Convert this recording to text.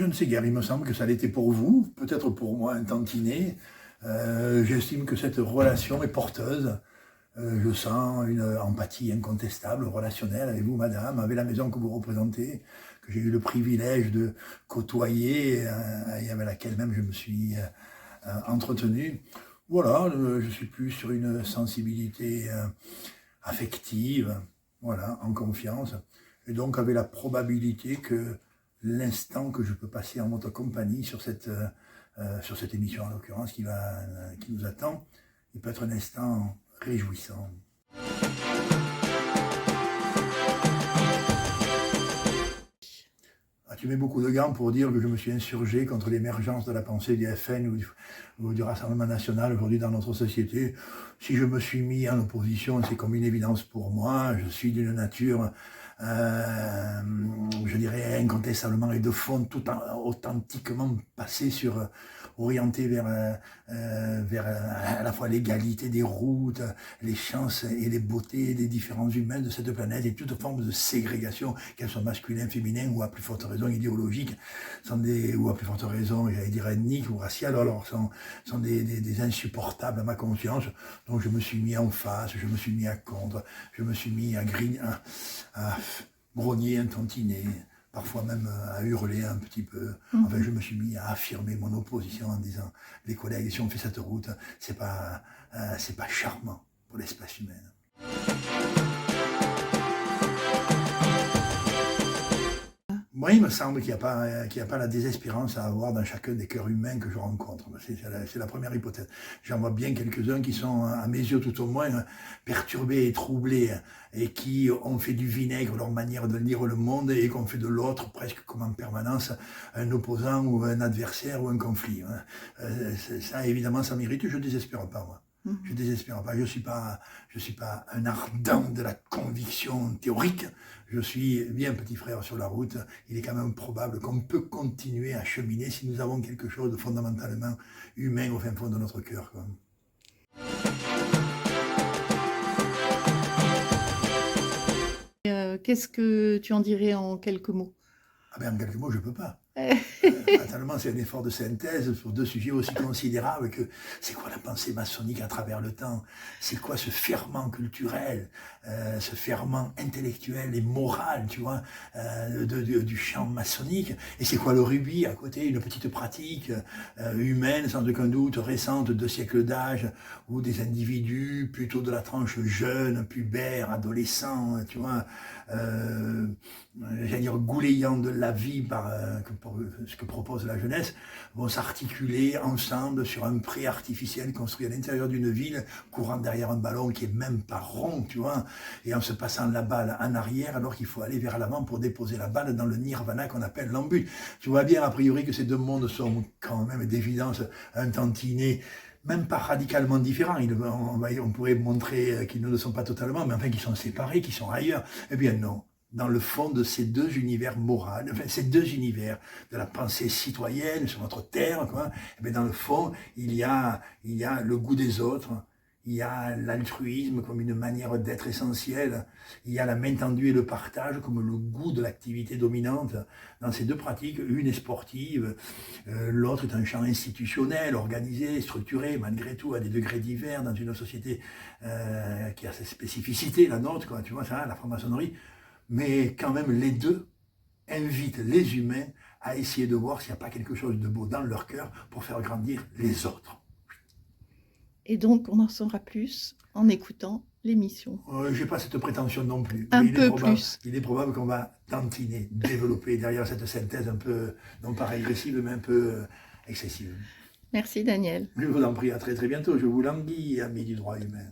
je ne sais guère, il me semble que ça l'était pour vous, peut-être pour moi un tantinet. J'estime que cette relation est porteuse. Je sens une empathie incontestable, relationnelle avec vous, madame, avec la maison que vous représentez, que j'ai eu le privilège de côtoyer et avec laquelle même je me suis entretenu. Voilà, je suis plus sur une sensibilité affective, voilà, en confiance, et donc avec la probabilité que l'instant que je peux passer en votre compagnie sur cette émission en l'occurrence qui nous attend, il peut être un instant réjouissant. Tu mets beaucoup de gants pour dire que je me suis insurgé contre l'émergence de la pensée du FN ou du Rassemblement National aujourd'hui dans notre société. Si je me suis mis en opposition, c'est comme une évidence pour moi. Je suis d'une nature, je dirais, incontestablement et de fond, tout authentiquement orienté vers à la fois l'égalité des routes, les chances et les beautés des différents humains de cette planète et toute forme de ségrégation, qu'elle soit masculine, féminin ou à plus forte raison idéologique, ou à plus forte raison, j'allais dire ethnique ou raciale, alors sont des insupportables à ma conscience. Donc je me suis mis en face, je me suis mis à contre, je me suis mis à grogner, un tantinet, parfois même à hurler un petit peu. Enfin, je me suis mis à affirmer mon opposition en disant, les collègues, si on fait cette route, c'est pas charmant pour l'espèce humaine. Moi, il me semble qu'il n'y a pas la désespérance à avoir dans chacun des cœurs humains que je rencontre. C'est la première hypothèse. J'en vois bien quelques-uns qui sont, à mes yeux tout au moins, perturbés et troublés, et qui ont fait du vinaigre leur manière de lire le monde, et qu'on fait de l'autre presque comme en permanence un opposant ou un adversaire ou un conflit. Ça, évidemment, ça m'irrite. Je ne désespère pas, moi. Je désespère pas. Je suis pas un ardent de la conviction théorique. Je suis bien petit frère sur la route. Il est quand même probable qu'on peut continuer à cheminer si nous avons quelque chose de fondamentalement humain au fin fond de notre cœur, quoi. Qu'est-ce que tu en dirais en quelques mots? Ah ben, en quelques mots, je peux pas. Fatalement, c'est un effort de synthèse sur deux sujets aussi considérables que c'est quoi la pensée maçonnique à travers le temps, c'est quoi ce ferment culturel, ce ferment intellectuel et moral, tu vois, du champ maçonnique, et c'est quoi le rubis à côté, une petite pratique humaine, sans aucun doute, récente, 2 siècles d'âge, où des individus plutôt de la tranche jeune, pubère, adolescent, tu vois, j'allais dire goulayant de la vie par ce que propose la jeunesse, vont s'articuler ensemble sur un pré artificiel construit à l'intérieur d'une ville, courant derrière un ballon qui est même pas rond, tu vois, et en se passant la balle en arrière alors qu'il faut aller vers l'avant pour déposer la balle dans le nirvana qu'on appelle l'embut. Tu vois bien a priori que ces deux mondes sont quand même d'évidence un tantinet, même pas radicalement différents. On pourrait montrer qu'ils ne le sont pas totalement, mais enfin qu'ils sont séparés, qu'ils sont ailleurs. Eh bien non. Dans le fond de ces deux univers moraux, enfin ces deux univers de la pensée citoyenne sur notre terre, quoi, et bien dans le fond, il y a le goût des autres, il y a l'altruisme comme une manière d'être essentielle, il y a la main tendue et le partage comme le goût de l'activité dominante. Dans ces deux pratiques, une est sportive, l'autre est un champ institutionnel, organisé, structuré, malgré tout, à des degrés divers, dans une société qui a ses spécificités, la nôtre, quoi, tu vois ça, la franc-maçonnerie. Mais quand même, les deux invitent les humains à essayer de voir s'il n'y a pas quelque chose de beau dans leur cœur pour faire grandir les autres. Et donc, on en saura plus en écoutant l'émission. Je n'ai pas cette prétention non plus. Un peu plus. Il est probable qu'on va tantiner, développer derrière cette synthèse un peu, non pas régressive, mais un peu excessive. Merci Daniel. Je vous en prie, à très très bientôt. Je vous languis, amis du droit humain.